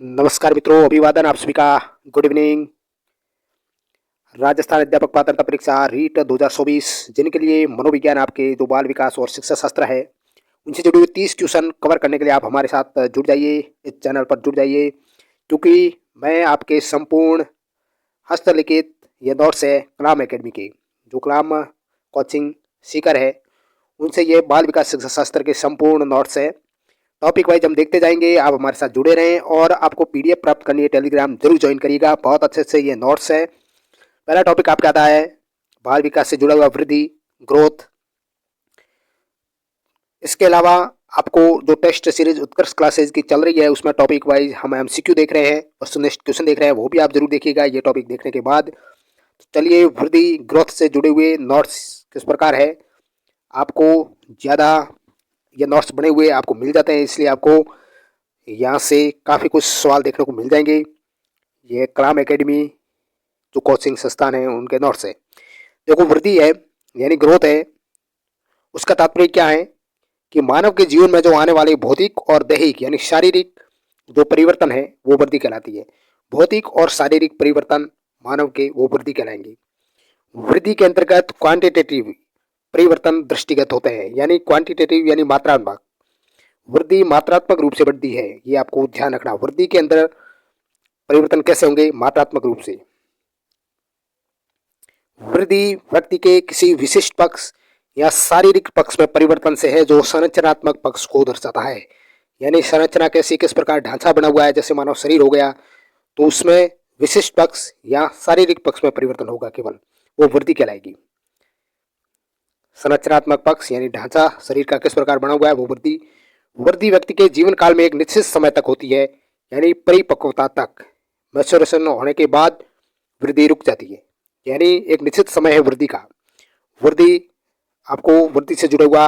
नमस्कार मित्रों, अभिवादन आप सभी का। Good evening. राजस्थान अध्यापक पात्रता परीक्षा रीट 2024 जिनके लिए मनोविज्ञान आपके जो बाल विकास और शिक्षा शास्त्र है उनसे जुड़े हुए 30 क्वेश्चन कवर करने के लिए आप हमारे साथ जुड़ जाइए, इस चैनल पर जुड़ जाइए, क्योंकि मैं आपके संपूर्ण हस्तलिखित ये नोट्स है कलाम एकेडमी के जो कलाम कोचिंग सीकर है उनसे ये बाल विकास शिक्षा शास्त्र के संपूर्ण नोट्स है। टॉपिक वाइज हम देखते जाएंगे, आप हमारे साथ जुड़े रहें और आपको पीडीएफ प्राप्त करनी है टेलीग्राम जरूर ज्वाइन करिएगा। बहुत अच्छे से ये नोट्स है। पहला टॉपिक आपका आता है बाल विकास से जुड़ा हुआ वृद्धि, ग्रोथ। इसके अलावा आपको जो टेस्ट सीरीज उत्कर्ष क्लासेज की चल रही है उसमें टॉपिक वाइज हम एमसीक्यू देख रहे हैं और नेक्स्ट क्वेश्चन देख रहे हैं, वो भी आप जरूर देखिएगा ये टॉपिक देखने के बाद। तो चलिए, वृद्धि ग्रोथ से जुड़े हुए नोट्स किस प्रकार है, आपको ज़्यादा ये नोट्स बने हुए आपको मिल जाते हैं, इसलिए आपको यहाँ से काफ़ी कुछ सवाल देखने को मिल जाएंगे। ये कलाम एकेडमी जो कोचिंग संस्थान है उनके नोट्स है। देखो, वृद्धि है यानी ग्रोथ है, उसका तात्पर्य क्या है कि मानव के जीवन में जो आने वाले भौतिक और दैहिक यानी शारीरिक जो परिवर्तन है वो वृद्धि कहलाती है। भौतिक और शारीरिक परिवर्तन मानव के वो वृद्धि कहलाएंगे। वृद्धि के अंतर्गत क्वांटिटेटिव परिवर्तन दृष्टिगत होते हैं, यानी क्वांटिटेटिव यानी मात्रात्मक। वृद्धि मात्रात्मक रूप से बढ़ती है, ये आपको ध्यान रखना। वृद्धि के अंदर परिवर्तन कैसे होंगे? मात्रात्मक रूप से। वृद्धि व्यक्ति के किसी विशिष्ट पक्ष या शारीरिक पक्ष में परिवर्तन से है जो संरचनात्मक पक्ष को दर्शाता है। यानी संरचना कैसी, किस प्रकार ढांचा बना हुआ है, जैसे मानव शरीर हो गया तो उसमें विशिष्ट पक्ष या शारीरिक पक्ष में परिवर्तन होगा केवल, वो वृद्धि कहलाएगी। संरचनात्मक पक्ष यानी ढांचा शरीर का किस प्रकार बना हुआ है वो वृद्धि। वृद्धि व्यक्ति के जीवन काल में एक निश्चित समय तक होती है, यानी परिपक्वता तक। मैच्योरेशन होने के बाद वृद्धि रुक जाती है, यानी एक निश्चित समय है वृद्धि का। वृद्धि आपको वृद्धि से जुड़ा हुआ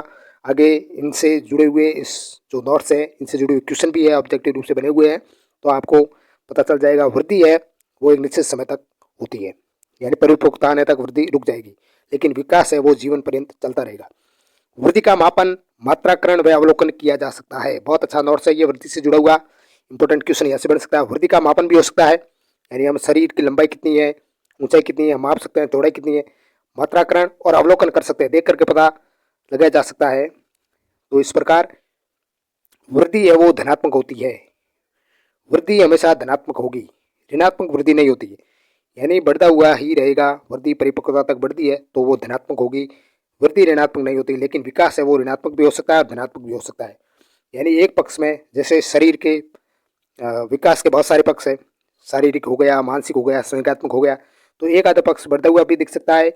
आगे इनसे जुड़े हुए इस जो नोट्स है इनसे जुड़े हुए क्वेश्चन भी है, ऑब्जेक्टिव रूप से बने हुए हैं, तो आपको पता चल जाएगा। वृद्धि है वो एक निश्चित समय तक होती है, यानी परिपक्वता आने तक वृद्धि रुक जाएगी, लेकिन विकास है वो जीवन पर्यंत चलता रहेगा। वृद्धि का मापन, मात्राकरण व अवलोकन किया जा सकता है। बहुत अच्छा नोट्स है ये, वृद्धि से जुड़ा हुआ इंपॉर्टेंट क्वेश्चन यहाँ से बन सकता है। वृद्धि का मापन भी हो सकता है, यानी हम शरीर की लंबाई कितनी है, ऊंचाई कितनी है, हम माप सकते हैं, चौड़ाई कितनी है। मात्राकरण और अवलोकन कर सकते हैं, देख करके पता लगाया जा सकता है। तो इस प्रकार वृद्धि है वो धनात्मक होती है। वृद्धि हमेशा धनात्मक होगी, ऋणात्मक वृद्धि नहीं होती है, यानी बढ़ता हुआ ही रहेगा। वृद्धि परिपक्वता तक बढ़ती है तो वो धनात्मक होगी, वृद्धि ऋणात्मक नहीं होती। लेकिन विकास है वो ऋणात्मक भी हो सकता है और धनात्मक भी हो सकता है। यानी एक पक्ष में जैसे शरीर के विकास के बहुत सारे पक्ष है, शारीरिक हो गया, मानसिक हो गया, संज्ञात्मक हो गया, तो एक आधा पक्ष बढ़ता हुआ भी दिख सकता है।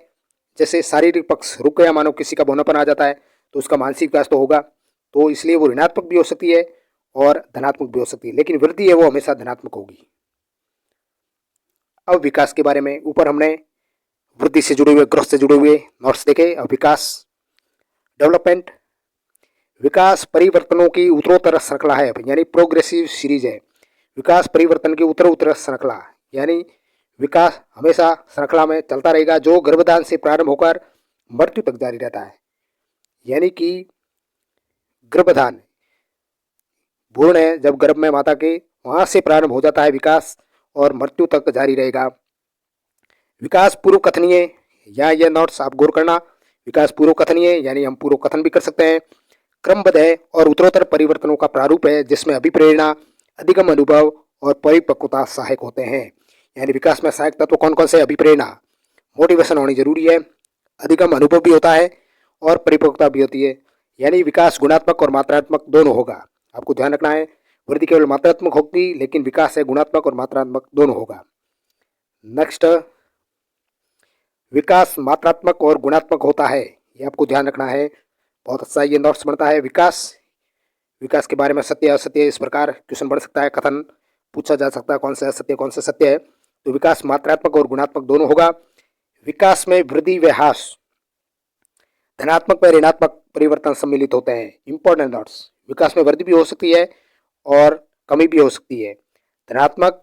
जैसे शारीरिक पक्ष रुक गया, मानो किसी का बौनापन आ जाता है, तो उसका मानसिक विकास तो होगा, तो इसलिए वो ऋणात्मक भी हो सकती है और धनात्मक भी हो सकती है, लेकिन वृद्धि है वो हमेशा धनात्मक होगी। अब विकास के बारे में, ऊपर हमने वृद्धि से जुड़े हुए, ग्रोथ से जुड़े हुए नोट्स देखे। अब विकास, डेवलपमेंट। विकास परिवर्तनों की उत्तरोत्तर श्रृंखला है, यानी प्रोग्रेसिव सीरीज है। विकास परिवर्तन की उत्तरोत्तर श्रृंखला, यानी विकास हमेशा श्रृंखला में चलता रहेगा, जो गर्भधान से प्रारंभ होकर मृत्यु तक जारी रहता है। यानी कि गर्भधान भ्रूण है जब गर्भ में माता के, वहां से प्रारंभ हो जाता है विकास और मृत्यु तक जारी रहेगा। विकास पूर्व कथनीय, या ये नोट्स आप गौर करना। विकास पूर्व कथनीय यानी हम पूर्व कथन भी कर सकते हैं। क्रमबद्ध है और उत्तरोत्तर परिवर्तनों का प्रारूप है, जिसमें अभिप्रेरणा, अधिगम अनुभव और परिपक्वता सहायक होते हैं। यानी विकास में सहायक तत्व कौन कौन से? अभिप्रेरणा, मोटिवेशन होनी जरूरी है, अधिगम अनुभव भी होता है और परिपक्वता भी होती है। यानी विकास गुणात्मक और मात्रात्मक दोनों होगा, आपको ध्यान रखना है। वृद्धि केवल मात्रात्मक होगी, लेकिन विकास है गुणात्मक और मात्रात्मक दोनों होगा। नेक्स्ट, विकास मात्रात्मक और गुणात्मक होता है, ये आपको ध्यान रखना है। बहुत अच्छा ये नोट्स बनता है। विकास, विकास के बारे में सत्य असत्य इस प्रकार क्वेश्चन बन सकता है, कथन पूछा जा सकता है, कौन सा असत्य कौन सा सत्य है। तो विकास मात्रात्मक और गुणात्मक दोनों होगा। विकास में वृद्धि व ह्रास, धनात्मक व ऋणात्मक परिवर्तन सम्मिलित होते हैं। इंपॉर्टेंट नोट्स, विकास में वृद्धि भी हो सकती है और कमी भी हो सकती है। धनात्मक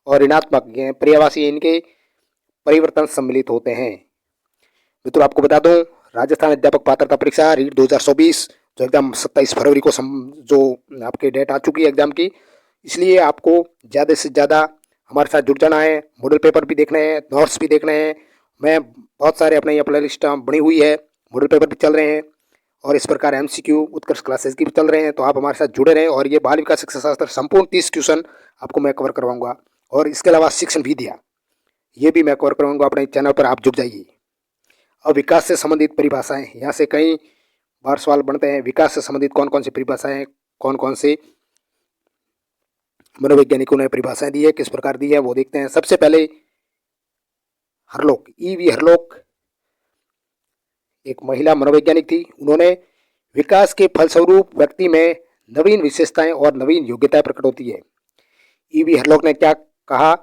और ऋणात्मक ये पर्यायवाची, इनके परिवर्तन सम्मिलित होते हैं। मित्रों, आपको बता दूं, राजस्थान अध्यापक पात्रता परीक्षा रीट 2024 जो एग्जाम 27 फरवरी को जो आपके डेट आ चुकी है एग्जाम की, इसलिए आपको ज़्यादा से ज़्यादा हमारे साथ जुड़ जाना है। मॉडल पेपर भी देखने हैं, नोट्स भी देखने हैं। मैं बहुत सारे अपने यहाँ प्ले लिस्ट बनी हुई है, मॉडल पेपर भी चल रहे हैं और इस प्रकार MCQ उत्कर्ष क्लासेस की भी चल रहे हैं। तो आप हमारे साथ जुड़े रहें और ये बाल विकास शिक्षा शास्त्र संपूर्ण 30 क्वेश्चन आपको मैं कवर करवाऊंगा और इसके अलावा शिक्षण विधियाँ ये भी मैं कवर करवाऊंगा। अपने चैनल पर आप जुड़ जाइए। अब विकास से संबंधित परिभाषाएं, यहाँ से कई बार सवाल बनते हैं। विकास से संबंधित कौन कौन सी परिभाषाएं, कौन कौन से मनोवैज्ञानिकों ने परिभाषाएं दी है, किस प्रकार दी है, वो देखते हैं। सबसे पहले हरलोक, EV हरलोक एक महिला मनोवैज्ञानिक थी। उन्होंने विकास के फलस्वरूप व्यक्ति में नवीन विशेषताएं और नवीन योग्यताएं प्रकट होती है। EV हरलोक ने क्या कहा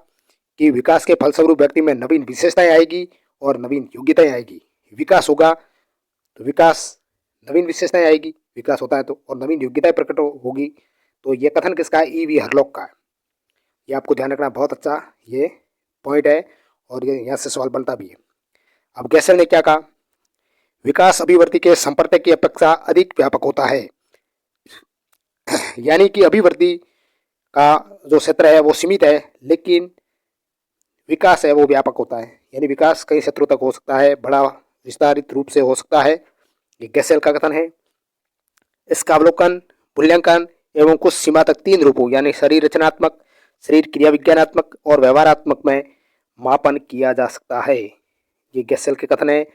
कि विकास के फलस्वरूप व्यक्ति में नवीन विशेषताएं आएगी और नवीन योग्यताएं आएगी। विकास होगा तो विकास नवीन विशेषताएं आएगी, विकास होता है तो, और नवीन योग्यताएं प्रकट होगी। तो ये कथन किसका है? EV हरलोक का। ये आपको ध्यान रखना, बहुत अच्छा ये पॉइंट है और ये यहाँ से सवाल बनता भी है। अब गैसल ने क्या कहा? विकास अभिवृद्धि के संपर्क की अपेक्षा अधिक व्यापक होता है। यानी कि अभिवृद्धि का जो क्षेत्र है वो सीमित है, लेकिन विकास है वो व्यापक होता है। यानी विकास कई क्षेत्रों तक हो सकता है, बड़ा विस्तारित रूप से हो सकता है। ये गैसेल का कथन है। इसका अवलोकन, मूल्यांकन एवं कुछ सीमा तक 3 रूपों यानी शरीर रचनात्मक, शरीर क्रिया विज्ञानात्मक और व्यवहारात्मक में मापन किया जा सकता है। ये गैसेल के कथन है।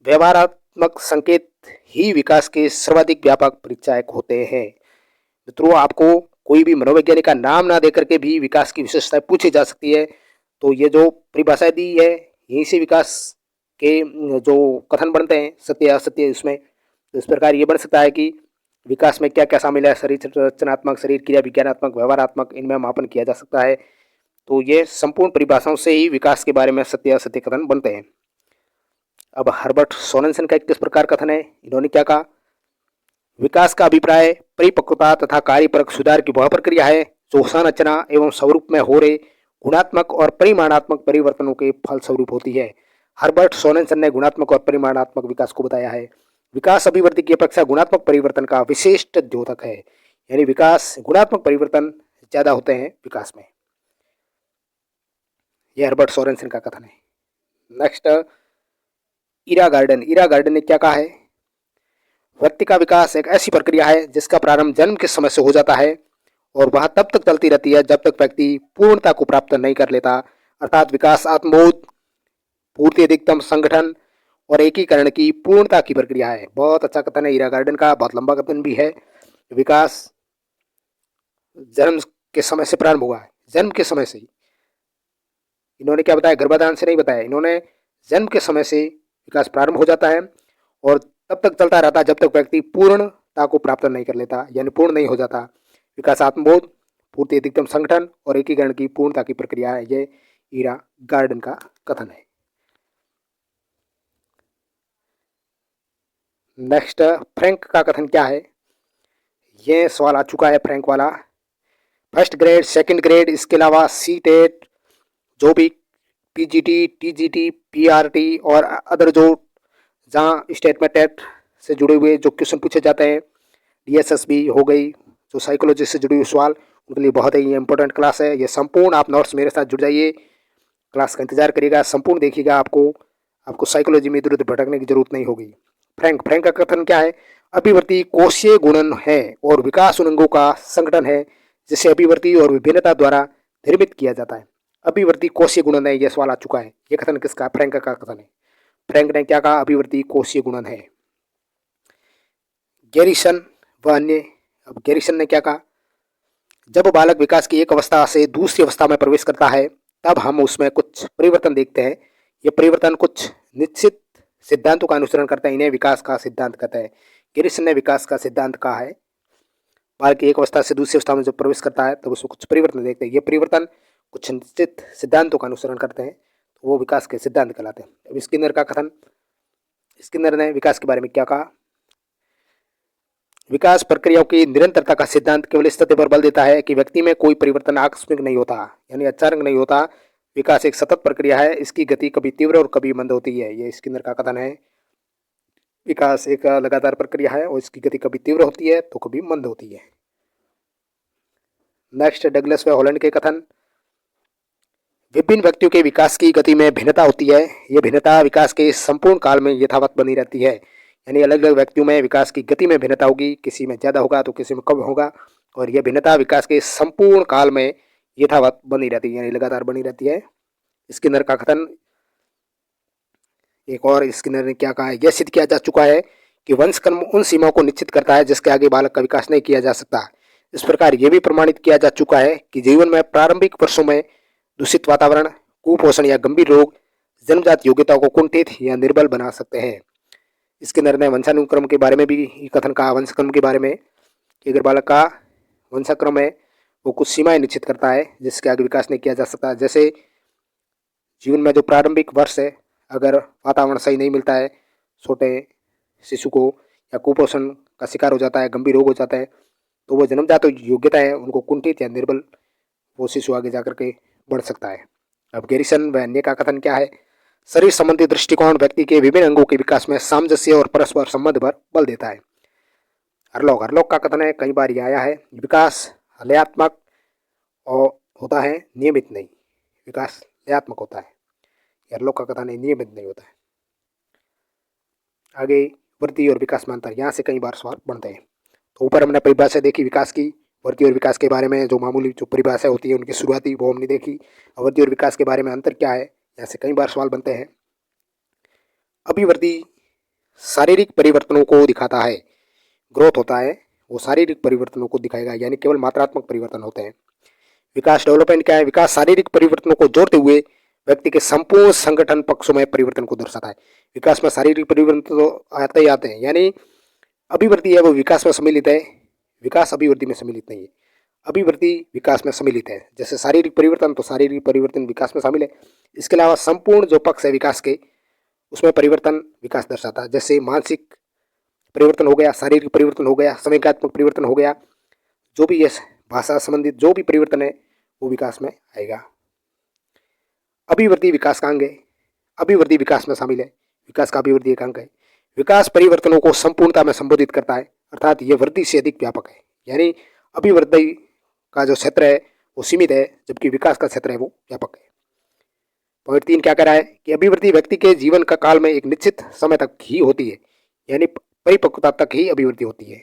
व्यवहारात्मक संकेत ही विकास के सर्वाधिक व्यापक परिचायक होते हैं। मित्रों, आपको कोई भी मनोवैज्ञानिक का नाम ना देकर के भी विकास की विशेषताएं पूछी जा सकती है। तो ये जो परिभाषा दी है, यहीं से विकास के जो कथन बनते हैं, सत्य असत्य, उसमें तो इस प्रकार ये बन सकता है कि विकास में क्या क्या शामिल है। शरीर रचनात्मक, शरीर क्रिया विज्ञानात्मक, व्यवहारात्मक, इनमें मापन किया जा सकता है। तो ये संपूर्ण परिभाषाओं से ही विकास के बारे में सत्य असत्य कथन बनते हैं। अब हर्बर्ट सोरेनसन का किस प्रकार कथन है? इन्होंने क्या कहा? विकास का अभिप्राय परिपक्वता तथा कार्यपरक सुधार की वह प्रक्रिया है जो संरचना एवं स्वरूप में हो रहे गुणात्मक और परिमाणात्मक परिवर्तनों के फलस्वरूप होती है। हर्बर्ट सोरेनसन ने गुणात्मक और परिमाणात्मक विकास को बताया है। विकास अभिवृद्धि की अपेक्षा गुणात्मक परिवर्तन का विशिष्ट द्योतक है। यानी विकास, गुणात्मक परिवर्तन ज्यादा होते हैं विकास में। यह हर्बर्ट सोरेनसन का कथन है। नेक्स्ट, इरा गार्डन ने क्या कहा है? व्यक्ति का विकास एक ऐसी प्रक्रिया है जिसका प्रारंभ जन्म के समय से हो जाता है और वह तब तक चलती रहती है जब तक व्यक्ति पूर्णता को प्राप्त नहीं कर लेता। अर्थात विकास आत्मबोध, पूर्ति, अधिकतम संगठन और एकीकरण की पूर्णता की प्रक्रिया है। बहुत अच्छा कथन है इरा गार्डन का, बहुत लंबा कथन भी है। विकास जन्म के समय से प्रारंभ हुआ है, जन्म के समय से ही। इन्होंने क्या बताया? गर्भाधान से नहीं बताया, इन्होंने जन्म के समय से विकास प्रारंभ हो जाता है और तब तक चलता रहता है जब तक व्यक्ति पूर्णता को प्राप्त नहीं कर लेता, यानी पूर्ण नहीं हो जाता। विकास आत्मबोध, पूर्ति, अधिकतम संगठन और एकीकरण की पूर्णता की प्रक्रिया है। ये इरा गार्डन का कथन है। नेक्स्ट, फ्रैंक का कथन क्या है? ये सवाल आ चुका है फ्रैंक वाला। फर्स्ट ग्रेड, सेकंड ग्रेड, इसके अलावा सीटेट, जो भी PGT, TGT, PRT और अदर जो जहाँ स्टेट में टेट से जुड़े हुए जो क्वेश्चन पूछे जाते हैं, DSSB हो गई, जो साइकोलॉजी से जुड़े हुए सवाल, उनके लिए बहुत ही इंपॉर्टेंट क्लास है। ये संपूर्ण आप नोट्स मेरे साथ जुड़ जाइए, क्लास का इंतजार करिएगा, संपूर्ण देखिएगा। आपको साइकोलॉजी में इधर उधर भटकने की जरूरत नहीं होगी। फ्रैंक का कथन क्या है? अभिवृत्ति कोशीय गुणन है और विकास उन अंगों का संगठन है जिसे अभिवृत्ति और विभिन्नता द्वारा निर्मित किया जाता है। अभिवृत्ति कोशीय गुणन है, यह सवाल आ चुका है। यह कथन किसका? फ्रैंक का कथन है। फ्रैंक ने क्या कहा? अभिवृत्ति कोशीय गुणन है। गैरिसन व अन्य, अब गैरिसन ने क्या कहा? जब बालक विकास की एक अवस्था से दूसरी अवस्था में प्रवेश करता है तब हम उसमें कुछ परिवर्तन देखते हैं। ये परिवर्तन कुछ निश्चित सिद्धांतों का अनुसरण करते हैं, इन्हें विकास का सिद्धांत कहते हैं। गैरिसन ने विकास का सिद्धांत कहा है। बालक की एक अवस्था से दूसरी अवस्था में जब प्रवेश करता है तब उसमें कुछ परिवर्तन देखते हैं। ये परिवर्तन कुछ निश्चित सिद्धांतों का अनुसरण करते हैं, तो वो विकास के सिद्धांत कहलाते हैं। अब स्किनर का कथन, स्किनर ने विकास के बारे में क्या कहा? विकास प्रक्रियाओं की निरंतरता का सिद्धांत केवल इस तथ्य पर बल देता है कि व्यक्ति में कोई परिवर्तन आकस्मिक नहीं होता, यानी अचानक नहीं होता। विकास एक सतत प्रक्रिया है, इसकी गति कभी तीव्र और कभी मंद होती है। ये स्किनर का कथन है। विकास एक लगातार प्रक्रिया है और इसकी गति कभी तीव्र होती है तो कभी मंद होती है। नेक्स्ट, डगलस व हॉलैंड के कथन, विभिन्न व्यक्तियों के विकास की गति में भिन्नता होती है। ये भिन्नता विकास के संपूर्ण काल में यथावत बनी रहती है। यानी अलग अलग व्यक्तियों में विकास की गति में भिन्नता होगी, किसी में ज़्यादा होगा तो किसी में कम होगा, और यह भिन्नता विकास के संपूर्ण काल में यथावत बनी रहती है, यानी लगातार बनी रहती है। स्किनर का कथन, एक और स्किनर ने क्या कहा है, यह सिद्ध किया जा चुका है कि वंशकर्म उन सीमाओं को निश्चित करता है जिसके आगे बालक का विकास नहीं किया जा सकता। इस प्रकार यह भी प्रमाणित किया जा चुका है कि जीवन में प्रारंभिक वर्षों में दूषित वातावरण, कुपोषण या गंभीर रोग जन्मजात योग्यताओं को कुंठित या निर्बल बना सकते हैं। स्किनर ने वंशानुक्रम के बारे में भी कथन कहा, वंशक्रम के बारे में, कि अगर बालक का वंशाक्रम है वो कुछ सीमाएं निश्चित करता है जिसके आगे विकास नहीं किया जा सकता। जैसे जीवन में जो प्रारंभिक वर्ष है, अगर वातावरण सही नहीं मिलता है छोटे शिशु को, या कुपोषण का शिकार हो जाता है, गंभीर रोग हो जाता है, तो वो जन्मजात योग्यता है उनको कुंठित या निर्बल वो शिशु आगे जाकर के बढ़ सकता है। अब गैरिसन व अन्य का कथन क्या है, शरीर संबंधी दृष्टिकोण व्यक्ति के विभिन्न अंगों के विकास में सामंजस्य और परस्पर संबंध पर बल देता है। हरलॉक का कथन है, कई बार यह आया है, विकास हलयात्मक और होता है, नियमित नहीं। विकास हलयात्मक होता है, हरलॉक का कथन है, नियमित नहीं होता है। आगे वृद्धि और विकास में अंतर, यहाँ से कई बार सवाल बनते हैं। तो ऊपर हमने परिभाषा देखी विकास की, वृद्धि और विकास के बारे में जो मामूली जो परिभाषा होती है उनकी शुरुआती वो हमने देखी। वृद्धि और विकास के बारे में अंतर क्या है, यहाँ से कई बार सवाल बनते हैं। अभिवृद्धि शारीरिक परिवर्तनों को दिखाता है, ग्रोथ होता है वो शारीरिक परिवर्तनों को दिखाएगा, यानी केवल मात्रात्मक परिवर्तन होते हैं। विकास डेवलपमेंट क्या है, विकास शारीरिक परिवर्तनों को जोड़ते हुए व्यक्ति के संपूर्ण संगठन पक्षों में परिवर्तन को दर्शाता है। विकास में शारीरिक परिवर्तन तो आते ही आते हैं, यानी अभिवृद्धि है वो विकास में सम्मिलित है, विकास अभिवृद्धि में सम्मिलित नहीं है। अभिवृद्धि विकास में सम्मिलित है, जैसे शारीरिक परिवर्तन तो शारीरिक परिवर्तन विकास में शामिल है। इसके अलावा संपूर्ण जो पक्ष है विकास के उसमें परिवर्तन विकास दर्शाता है। जैसे मानसिक परिवर्तन हो गया, शारीरिक परिवर्तन हो गया, संवेगात्मक परिवर्तन हो गया, जो भी ये भाषा संबंधित जो भी परिवर्तन है वो विकास में आएगा। अभिवृद्धि विकास का अंग है, अभिवृद्धि विकास में शामिल है, विकास का अभिवृद्धि एक अंग है। विकास परिवर्तनों को संपूर्णता में संबोधित करता है, अर्थात ये वृद्धि से अधिक व्यापक है, यानी अभिवृद्धि का जो क्षेत्र है वो सीमित है, जबकि विकास का क्षेत्र है वो व्यापक है। पॉइंट 3 क्या कह रहा है कि अभिवृद्धि व्यक्ति के जीवन का काल में एक निश्चित समय तक ही होती है, यानी परिपक्वता तक ही अभिवृद्धि होती है,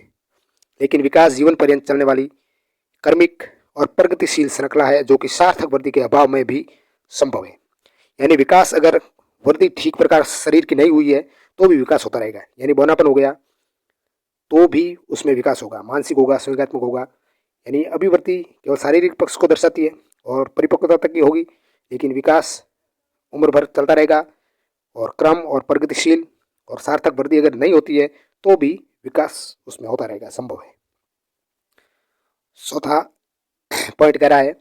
लेकिन विकास जीवन पर्यंत चलने वाली कर्मिक और प्रगतिशील श्रृंखला है जो कि सार्थक वृद्धि के अभाव में भी संभव है। यानी विकास अगर वृद्धि ठीक प्रकार शरीर की नहीं हुई है तो भी विकास होता रहेगा, यानी बौनापन हो गया तो भी उसमें विकास होगा, मानसिक होगा, संवेगात्मक होगा। यानी अभिवृद्धि केवल शारीरिक पक्ष को दर्शाती है और परिपक्वता तक की होगी, लेकिन विकास उम्र भर चलता रहेगा, और क्रम और प्रगतिशील और सार्थक वृद्धि अगर नहीं होती है तो भी विकास उसमें होता रहेगा, संभव है। चौथा पॉइंट कह रहा है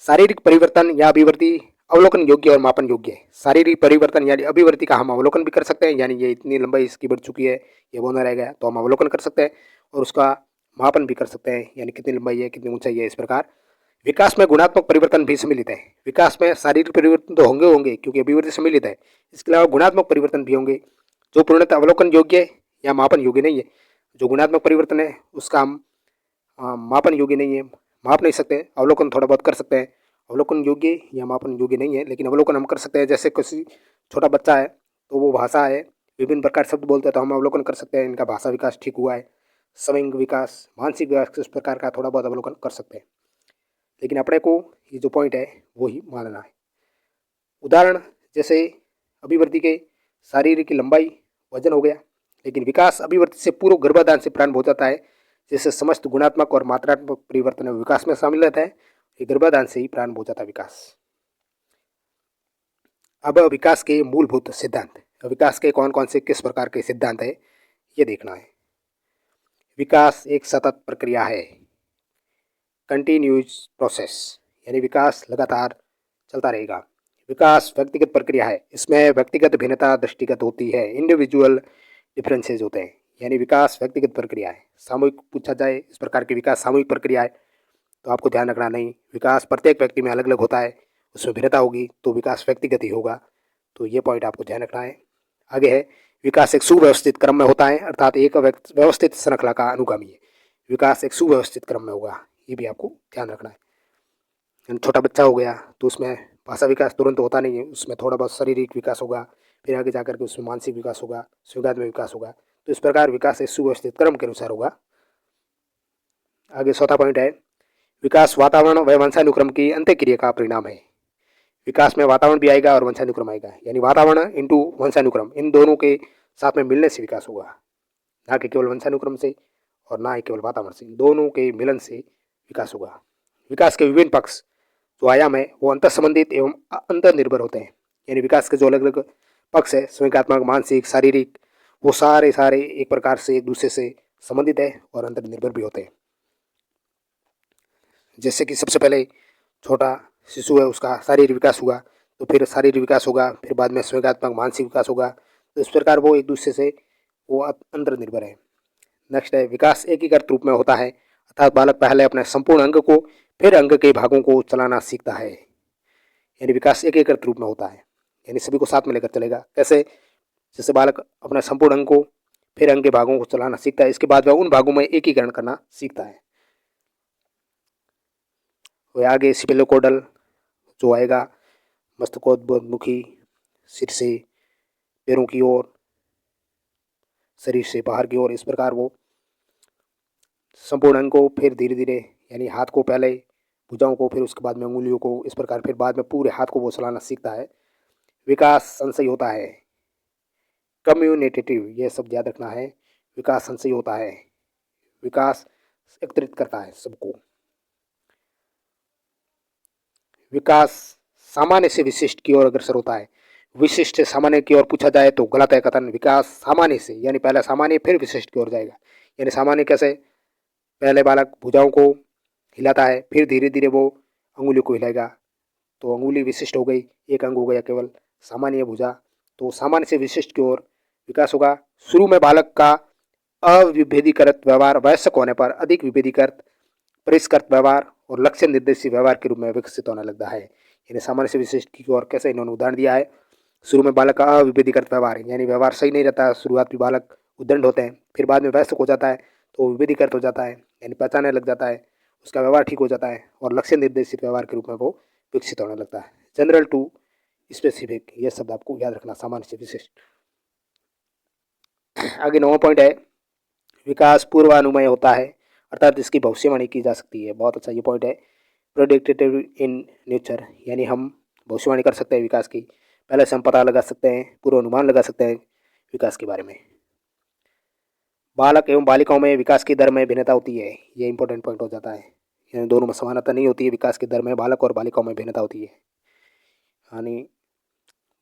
शारीरिक परिवर्तन या अभिवृद्धि अवलोकन योग्य और मापन योग्य है। शारीरिक परिवर्तन यानी अभिवृद्धि का हम अवलोकन भी कर सकते हैं, यानी ये इतनी लंबाई इसकी बढ़ चुकी है, ये बौना रह गया, तो हम अवलोकन कर सकते हैं, और उसका मापन भी कर सकते हैं, यानी कितनी लंबाई है, कितनी ऊंचाई है। इस प्रकार विकास में गुणात्मक परिवर्तन भी सम्मिलित है। विकास में शारीरिक परिवर्तन तो होंगे क्योंकि अभिवृद्धि सम्मिलित है, इसके अलावा गुणात्मक परिवर्तन भी होंगे जो पूर्णतः अवलोकन योग्य या मापन योग्य नहीं है। जो गुणात्मक परिवर्तन है उसका हम मापन योग्य नहीं है, माप नहीं सकते, अवलोकन थोड़ा बहुत कर सकते हैं। अवलोकन योग्य या मापन योग्य नहीं है, लेकिन अवलोकन हम कर सकते हैं। जैसे किसी छोटा बच्चा है तो वो भाषा है, विभिन्न प्रकार शब्द बोलते हैं, तो हम अवलोकन कर सकते हैं इनका भाषा विकास ठीक हुआ है, समयिक विकास, मानसिक विकास, इस प्रकार का थोड़ा बहुत अवलोकन कर सकते हैं। लेकिन अपने को ये जो पॉइंट है वो ही मानना है। उदाहरण जैसे अभिवृद्धि के शारीरिक की लंबाई वजन हो गया, लेकिन विकास अभिवृद्धि से पूर्व गर्भाधान से प्रारंभ हो जाता है, जैसे समस्त गुणात्मक और मात्रात्मक परिवर्तन विकास में शामिल रहता है, ये गर्भाधान से ही प्रारंभ हो जाता है विकास। अब विकास के मूलभूत सिद्धांत, विकास के कौन कौन से किस प्रकार के सिद्धांत है ये देखना है। विकास एक सतत प्रक्रिया है, कंटिन्यूस प्रोसेस, यानी विकास लगातार चलता रहेगा। विकास व्यक्तिगत प्रक्रिया है, इसमें व्यक्तिगत भिन्नता दृष्टिगत होती है, इंडिविजुअल डिफरेंसेज होते हैं, यानी विकास व्यक्तिगत प्रक्रिया है। सामूहिक पूछा जाए इस प्रकार की विकास सामूहिक प्रक्रिया है तो आपको ध्यान रखना नहीं, विकास प्रत्येक व्यक्ति में अलग अलग होता है, उसमें भिन्नता होगी तो विकास व्यक्तिगत ही होगा, तो ये पॉइंट आपको ध्यान रखना है। आगे है विकास एक सुव्यवस्थित क्रम में होता है, अर्थात एक व्यवस्थित श्रृंखला का अनुगामी है। विकास एक सुव्यवस्थित क्रम में होगा, ये भी आपको ध्यान रखना है। यानी छोटा बच्चा हो गया तो उसमें भाषा विकास तुरंत होता नहीं है, उसमें थोड़ा बहुत शारीरिक विकास होगा, फिर आगे जाकर के उसमें मानसिक विकास होगा, संवेगात्मक विकास होगा। तो इस प्रकार विकास एक सुव्यवस्थित क्रम के अनुसार होगा। आगे चौथा पॉइंट है, विकास वातावरण व वंशानुक्रम की अंत्यक्रिया का परिणाम है। विकास में वातावरण भी आएगा और वंशानुक्रम आएगा, यानी वातावरण इंटू वंशानुक्रम, इन दोनों के साथ में मिलने से विकास होगा, ना कि केवल वंशानुक्रम से और ना ही केवल वातावरण से, दोनों के मिलन से विकास होगा। विकास के विभिन्न पक्ष जो आयाम है वो अंतर संबंधित एवं अंतर निर्भर होते हैं। यानी विकास के जो अलग अलग पक्ष है, संवेगात्मक, मानसिक, शारीरिक, वो सारे सारे एक प्रकार से एक दूसरे से संबंधित है और अंतर निर्भर भी होते हैं। जैसे कि सबसे पहले छोटा शिशु है, उसका शारीरिक विकास हुआ, तो फिर शारीरिक विकास होगा, फिर बाद में संवेगात्मक, मानसिक विकास होगा। तो इस प्रकार वो एक दूसरे से वो अंतर निर्भर है। नेक्स्ट है, विकास एकीकृत रूप में होता है, अर्थात बालक पहले अपने संपूर्ण अंग को फिर अंग के भागों को चलाना सीखता है। यानी विकास एकीकृत रूप में होता है, यानी सभी को साथ में लेकर चलेगा। कैसे? जैसे बालक अपने संपूर्ण अंग को फिर अंग के भागों को चलाना सीखता है, इसके बाद वह उन भागों में एकीकरण करना सीखता है। वह आगे स्पेलोकोडल जो आएगा, मस्तकोद्मुखी, सिर से पैरों की ओर, शरीर से बाहर की ओर, इस प्रकार वो संपूर्ण अंग को फिर धीरे धीरे, यानी हाथ को पहले, भुजाओं को, फिर उसके बाद में उंगलियों को, इस प्रकार फिर बाद में पूरे हाथ को वो चलाना सीखता है। विकास संशय होता है, कम्युनिटेटिव, ये सब याद रखना है। विकास संशय होता है, विकास एकत्रित करता है सबको। विकास सामान्य से विशिष्ट की ओर अग्रसर होता है। विशिष्ट से सामान्य की ओर पूछा जाए तो गलत है कथन। विकास सामान्य से, यानी पहले सामान्य फिर विशिष्ट की ओर जाएगा। यानी सामान्य कैसे? पहले बालक भुजाओं को हिलाता है, फिर धीरे धीरे वो अंगुलियों को हिलाएगा, तो अंगुली विशिष्ट हो गई, एक अंग हो गया केवल, सामान्य भुजा। तो सामान्य से विशिष्ट की ओर विकास होगा। शुरू में बालक का अविभेदीकृत व्यवहार वयस्क होने पर अधिक विभेदीकृत, परिष्कृत व्यवहार और लक्ष्य निर्देशी व्यवहार के रूप में विकसित होने लगता है। यानी सामान्य से विशिष्ट की ओर कैसे इन्होंने उदाहरण दिया है। शुरू में बालक का अविभेदीकृत व्यवहार, यानी व्यवहार सही नहीं रहता, शुरुआत में बालक उद्दंड होते हैं, फिर बाद में वयस्क हो जाता है तो विभेदीकृत हो जाता है, यानी पहचानने लग जाता है, उसका व्यवहार ठीक हो जाता है और लक्ष्य निर्देशित व्यवहार के रूप में वो विकसित होने लगता है। जनरल टू स्पेसिफिक, ये शब्द आपको याद रखना, सामान्य से विशिष्ट। आगे 9वां पॉइंट है, विकास पूर्वानुमेय होता है, अर्थात इसकी भविष्यवाणी की जा सकती है। बहुत अच्छा ये पॉइंट है, प्रेडिक्टेटिव इन नेचर, यानी हम भविष्यवाणी कर सकते हैं विकास की, पहले से हम पता लगा सकते हैं, पूर्वानुमान लगा सकते हैं विकास के बारे में। बालक एवं बालिकाओं में विकास की दर में भिन्नता होती है, ये इंपॉर्टेंट पॉइंट हो जाता है। यानी दोनों में समानता नहीं होती है, विकास की दर में बालक और बालिकाओं में भिन्नता होती है। यानी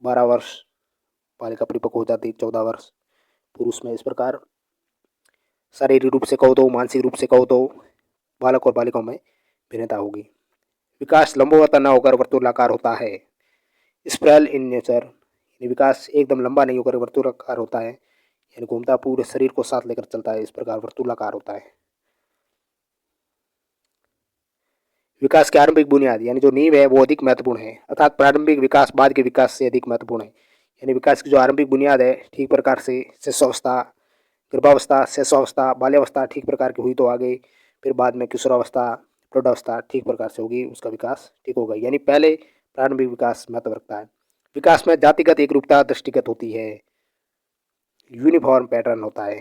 12 वर्ष बालिका परिपक्व हो जाती, 14 वर्ष पुरुष में। इस प्रकार शारीरिक रूप से कहो तो, मानसिक रूप से कहो तो बालक और बालिकाओं में भिन्नता होगी। विकास लंबवत न होकर वर्तुलाकार होता है, स्प्रेल इन नेचर, यानी विकास एकदम लंबा नहीं होकर वर्तुलाकार होता है, यानी घूमता पूरे शरीर को साथ लेकर चलता है, इस प्रकार वर्तुलाकार होता है। विकास की आरंभिक बुनियाद, यानी जो नींव है वो अधिक महत्वपूर्ण है, अर्थात प्रारंभिक विकास बाद के विकास से अधिक महत्वपूर्ण है। यानी विकास की जो आरंभिक बुनियाद है ठीक प्रकार से शिशुअवस्था, गर्भावस्था, शैशवावस्था, बाल्यावस्था ठीक प्रकार की हुई तो आगे फिर बाद में किशोरावस्था, प्रौढ़ावस्था ठीक प्रकार से होगी, उसका विकास ठीक होगा। यानी पहले प्रारंभिक विकास महत्व रखता है। विकास में जातिगत एकरूपता दृष्टिगत होती है, यूनिफॉर्म पैटर्न होता है।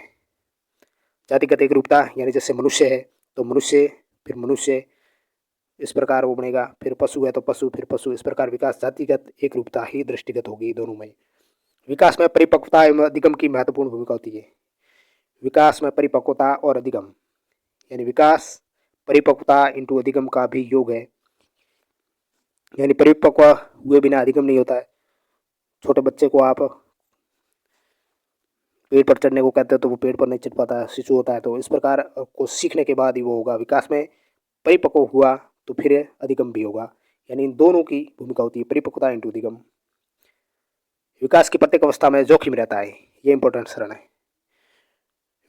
जातिगत एकरूपता, यानी जैसे मनुष्य है तो मनुष्य, फिर मनुष्य, इस प्रकार वो बनेगा, फिर पशु है तो पशु, फिर पशु, इस प्रकार विकास जातिगत एकरूपता ही दृष्टिगत होगी दोनों में। विकास में परिपक्वता एवं अधिगम की महत्वपूर्ण भूमिका होती है। विकास में परिपक्वता और अधिगम, यानी विकास परिपक्वता इंटू अधिगम का भी योग है, यानी परिपक्व हुए बिना अधिगम नहीं होता है। छोटे बच्चे को आप पेड़ पर चढ़ने को कहते हैं तो वो पेड़ पर नहीं चढ़ पाता है, शिशु होता है, तो इस प्रकार को सीखने के बाद ही वो होगा। विकास में परिपक्व हुआ तो फिर अधिगम भी होगा, यानी इन दोनों की भूमिका होती है, परिपक्वता इंटू अधिगम। विकास की प्रत्येक अवस्था में जोखिम रहता है, ये इंपॉर्टेंट शरण है।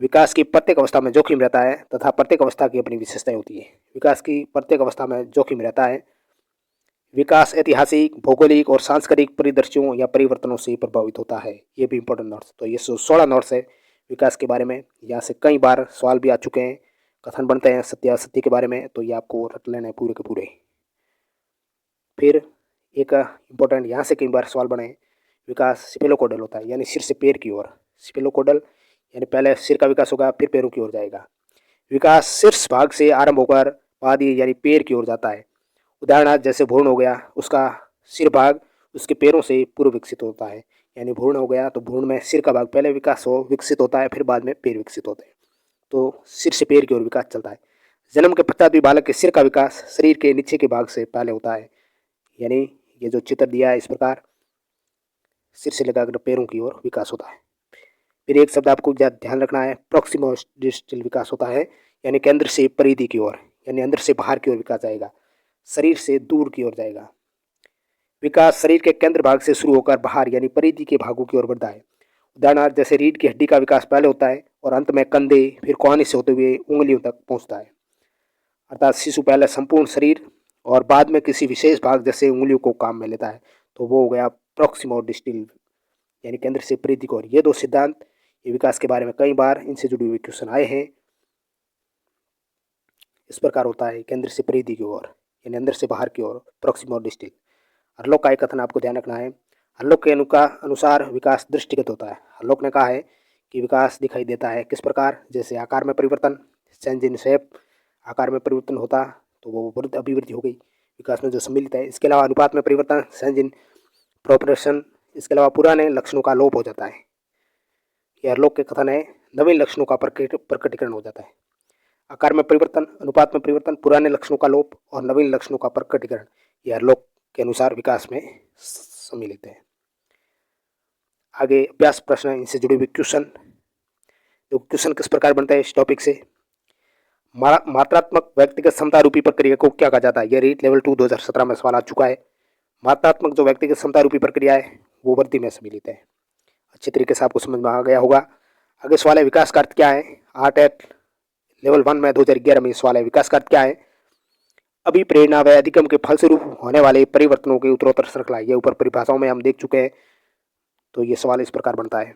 विकास की प्रत्येक अवस्था में जोखिम रहता है तथा प्रत्येक अवस्था की अपनी विशेषताएं होती है। विकास की प्रत्येक अवस्था में जोखिम रहता है। विकास ऐतिहासिक, भौगोलिक और सांस्कृतिक परिदृश्यों या परिवर्तनों से प्रभावित होता है, ये भी इंपॉर्टेंट नोट्स। तो ये 16 नोट्स है विकास के बारे में, यहाँ से कई बार सवाल भी आ चुके हैं कथन बनते हैं सत्य असत्य के बारे में, तो ये आपको रट लेना है पूरे के पूरे। फिर एक इम्पोर्टेंट यहाँ से कई बार सवाल बने, विकास स्पेलोकोडल होता है, यानी सिर से पैर की ओर। स्पेलोकोडल यानी पहले सिर का विकास होगा, फिर पैरों की ओर जाएगा। विकास शीर्ष भाग से आरंभ होकर पादी यानी पैर की ओर जाता है। उदाहरणार्थ जैसे भ्रूण हो गया, उसका सिर भाग उसके पैरों से पूर्व विकसित होता है। यानी भ्रूण हो गया तो भ्रूण में सिर का भाग पहले विकसित होता है, फिर बाद में पैर विकसित होते हैं। तो सिर से पैर की ओर विकास चलता है। जन्म के पश्चात भी बालक के सिर का विकास शरीर के नीचे के भाग से पहले होता है। यानी ये जो चित्र दिया है इस प्रकार सिर से लगाकर पैरों की ओर विकास होता है। फिर एक शब्द आपको ध्यान रखना है, प्रॉक्सिमल डिस्टल विकास होता है, यानी केंद्र से परिधि की ओर, यानी अंदर से बाहर की ओर विकास जाएगा, शरीर से दूर की ओर जाएगा। विकास शरीर के केंद्र भाग से शुरू होकर बाहर यानी परिधि के भागों की ओर बढ़ता है। उदाहरणार्थ जैसे रीढ़ की हड्डी का विकास पहले होता है और अंत में कंधे फिर कोहनी से होते हुए उंगलियों तक पहुंचता है। अर्थात शिशु पहले संपूर्ण शरीर और बाद में किसी विशेष भाग जैसे उंगलियों को काम में लेता है, तो वो हो गया प्रॉक्सिमल डिस्टल यानी केंद्र से परिधि की ओर। ये दो सिद्धांत ये विकास के बारे में कई बार इनसे जुड़े हुए क्वेश्चन आए हैं। इस प्रकार होता है केंद्र से परिधि की ओर यानी अंदर से बाहर की ओर, प्रॉक्सिमल डिस्टल। हरलोक का एक कथन आपको ध्यान रखना है। हरलोक के अनुसार विकास दृष्टिगत होता है। हरलोक ने कहा है कि विकास दिखाई देता है किस प्रकार, जैसे आकार में परिवर्तन, चेंज इन शेप, आकार में परिवर्तन होता तो वो अभिवृद्धि हो गई विकास में जो सम्मिलित है। इसके अलावा अनुपात में परिवर्तन, चेंज इन प्रोपोर्शन, इसके अलावा पुराने लक्षणों का लोप हो जाता है। यह हरलोक के कथन है। नवीन लक्षणों का प्रकटीकरण हो जाता है। आकार में परिवर्तन, अनुपात में परिवर्तन, पुराने लक्षणों का लोप और नवीन लक्षणों का प्रकटीकरण, यह हरलोक के अनुसार विकास में सम्मिलित है। आगे अभ्यास प्रश्न, इनसे जुड़े हुए क्वेश्चन। तो क्वेश्चन किस प्रकार बनता है इस टॉपिक से, मात्रात्मक व्यक्तिगत क्षमता रूपी प्रक्रिया को क्या कहा जाता है। यह रीट लेवल 2 2017 में सवाल आ चुका है। मात्रात्मक जो व्यक्तिगत क्षमता रूपी प्रक्रिया है वो वृद्धि में सम्मिलित है। अच्छे तरीके से आपको समझ में आ गया होगा। आगे सवाल है विकास का अर्थ क्या है। आर्ट एट लेवल 1 में 2011 में सवाल है विकास का अर्थ क्या है। अभिप्रेरणा व अधिगम के फलस्वरूप होने वाले परिवर्तनों की उत्तरोत्तर श्रृंखला, ये ऊपर परिभाषाओं में हम देख चुके हैं। तो ये सवाल इस प्रकार बनता है।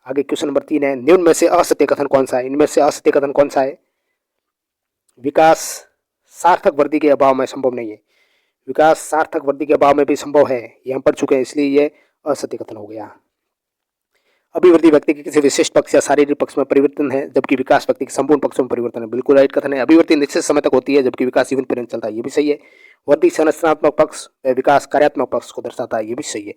आगे क्वेश्चन नंबर 3 है, निम्न में से असत्य कथन कौन सा है। इनमें से असत्य कथन कौन सा है। विकास सार्थक वृद्धि के अभाव में संभव नहीं है। विकास सार्थक वृद्धि के अभाव में भी संभव है, ये हम पढ़ चुके हैं, इसलिए ये असत्य कथन हो गया। अभिवृद्धि व्यक्ति के किसी विशिष्ट पक्ष या शारीरिक पक्ष में परिवर्तन है, जबकि विकास व्यक्ति के संपूर्ण पक्षों में परिवर्तन है, बिल्कुल राइट कथन है। अभिवृद्धि निश्चित समय तक होती है, जबकि विकास जीवन पर्यंत चलता है, ये भी सही है। वृद्धि संरचनात्मक पक्ष व विकास कार्यात्मक पक्ष को दर्शाता है, ये भी सही है।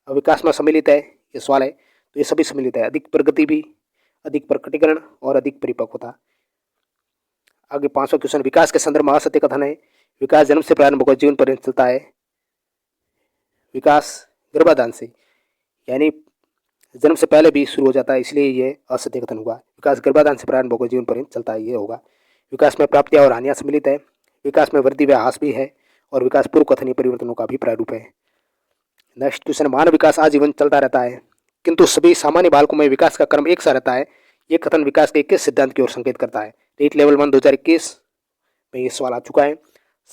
अब विकास में सम्मिलित है ये सवाल है, तो ये सभी सम्मिलित है। अधिक प्रगति भी, अधिक प्रकटीकरण और अधिक परिपक्वता। आगे 5वां क्वेश्चन, विकास के संदर्भ में असत्य कथन है। विकास जन्म से प्रारंभ होकर जीवन पर्यंत चलता है। विकास गर्भाधान से यानी जन्म से पहले भी शुरू हो जाता है, इसलिए ये असत्य कथन होगा। विकास गर्भाधान से प्रारंभ होकर जीवन पर्यंत चलता है, ये होगा। विकास में प्राप्तियां और हानियां सम्मिलित है। विकास में वृद्धि व ह्रास भी है और विकास पूर्व कथनीय परिवर्तनों का भी प्रारूप है। नेक्स्ट क्वेश्चन, मानव विकास आजीवन चलता रहता है, किंतु सभी सामान्य बालकों में विकास का क्रम एक सा रहता है। ये कथन विकास के किस सिद्धांत की ओर संकेत करता है। रीट लेवल 1 2021 में ये सवाल आ चुका है।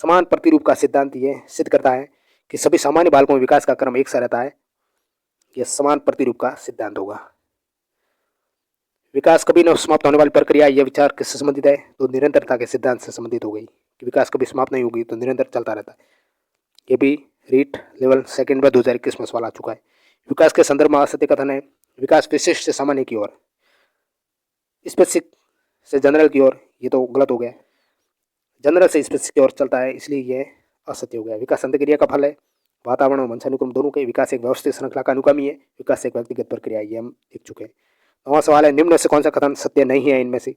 समान प्रतिरूप का सिद्धांत ये सिद्ध करता है कि सभी सामान्य बालकों में विकास का क्रम एक सा रहता है। यह समान प्रतिरूप का सिद्धांत होगा। विकास कभी न समाप्त होने वाली प्रक्रिया, यह विचार किससे संबंधित है, तो निरंतरता के सिद्धांत से संबंधित हो गई कि विकास कभी समाप्त नहीं होगी, तो निरंतर चलता रहता है। ये भी रीट लेवल 2 में 2021 में सवाल आ चुका है। विकास के संदर्भ में असत्य कथन है। विकास विशिष्ट से सामान्य की ओर, स्पेसिफिक से जनरल की ओर, ये तो गलत हो गया। जनरल से स्पेसिफिक की ओर चलता है, इसलिए यह असत्य हो गया। विकास अंतक्रिया का फल है। वातावरण और वंशानुक्रम दोनों के। विकास एक व्यवस्थित श्रृंखला का अनुगामी है। विकास एक व्यक्तिगत प्रक्रिया, ये हम देख चुके हैं। 9वां सवाल है, निम्न में से कौन सा कथन सत्य नहीं है। इनमें से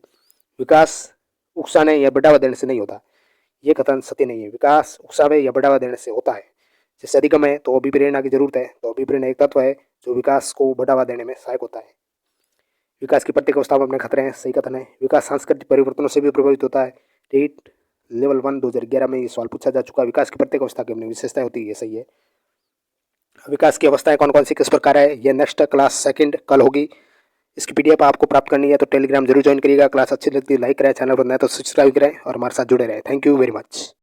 विकास उकसाने या बढ़ावा देने से नहीं होता, ये कथन सत्य नहीं है। विकास उकसावे या बढ़ावा देने से होता है। जैसे अधिगम है तो अभिप्रेरणा की जरूरत है, तो अभिप्रेरणा एक तत्व है जो विकास को बढ़ावा देने में सहायक होता है। विकास की प्रत्येक अवस्था में अपने खतरे हैं, सही कथन है। विकास सांस्कृतिक परिवर्तनों से भी प्रभावित होता है। रीट लेवल 1 2011 में ये सवाल पूछा जा चुका है। विकास की प्रत्येक अवस्था की अपनी विशेषताएं होती है, ये सही है। विकास की अवस्थाएं कौन कौन सी किस प्रकार है, ये नेक्स्ट क्लास सेकंड कल होगी। इसकी पीडीएफ आपको प्राप्त करनी है तो टेलीग्राम जरूर ज्वाइन करिएगा। क्लास अच्छी लगती है लाइक करें, चैनल पर नए तो सब्सक्राइब करें और हमारे साथ जुड़े रहें। Thank you very much.